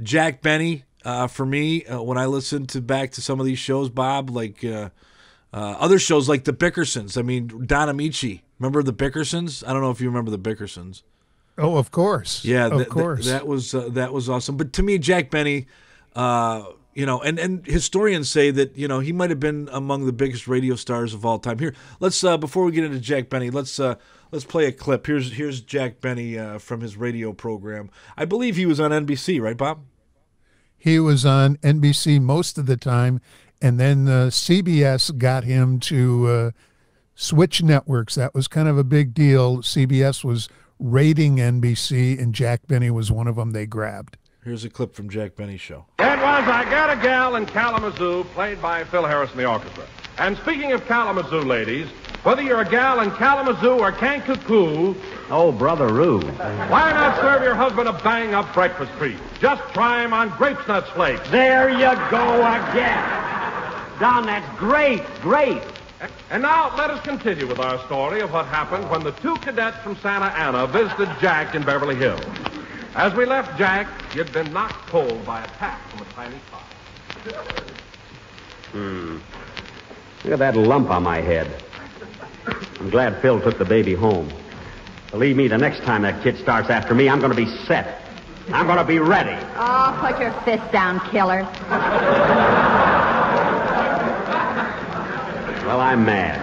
Jack Benny, for me, when I listen back to some of these shows, Bob, like other shows like the Bickersons. I mean, Don Amici. Remember the Bickersons? I don't know if you remember the Bickersons. Oh, of course. Yeah, of course. That was awesome. But to me, Jack Benny, and historians say that he might have been among the biggest radio stars of all time. Here, let's before we get into Jack Benny, let's play a clip. Here's Jack Benny from his radio program. I believe he was on NBC, right, Bob? He was on NBC most of the time, and then CBS got him to switch networks. That was kind of a big deal. CBS was raiding NBC, and Jack Benny was one of them they grabbed. Here's a clip from Jack Benny's show. It was I Got a Gal in Kalamazoo, played by Phil Harris and the orchestra. And speaking of Kalamazoo, ladies, whether you're a gal in Kalamazoo or Kankakoo, oh, Brother Roo, why not serve your husband a bang-up breakfast treat? Just try him on Grapes Nuts Flakes. there you go again. Don, that's great. And now let us continue with our story of what happened when the two cadets from Santa Ana visited Jack in Beverly Hills. As we left Jack, he had been knocked cold by a tap from a tiny pot. Look at that lump on my head. I'm glad Phil took the baby home. Believe me, the next time that kid starts after me, I'm going to be set. I'm going to be ready. Oh, put your fist down, killer. Well, I'm mad.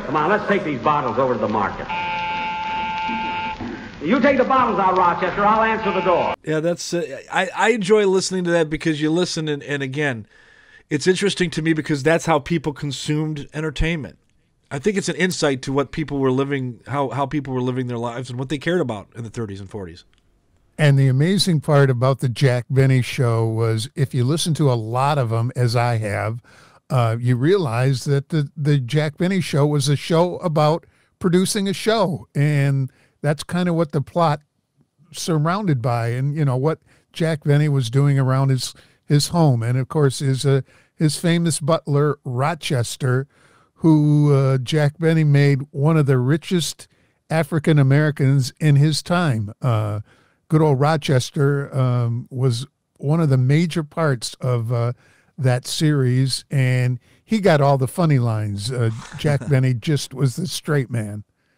Come on, let's take these bottles over to the market. You take the bottles out, Rochester. I'll answer the door. Yeah, that's. I enjoy listening to that because you listen, and again, it's interesting to me because that's how people consumed entertainment. I think it's an insight to what people were living, how people were living their lives, and what they cared about in the 30s and 40s. And the amazing part about the Jack Benny show was, if you listen to a lot of them, as I have, you realize that the Jack Benny show was a show about producing a show, and that's kind of what the plot surrounded by, and what Jack Benny was doing around his home, and of course his famous butler Rochester, who Jack Benny made one of the richest African Americans in his time. Good old Rochester was one of the major parts of that series, and he got all the funny lines. Jack Benny just was the straight man.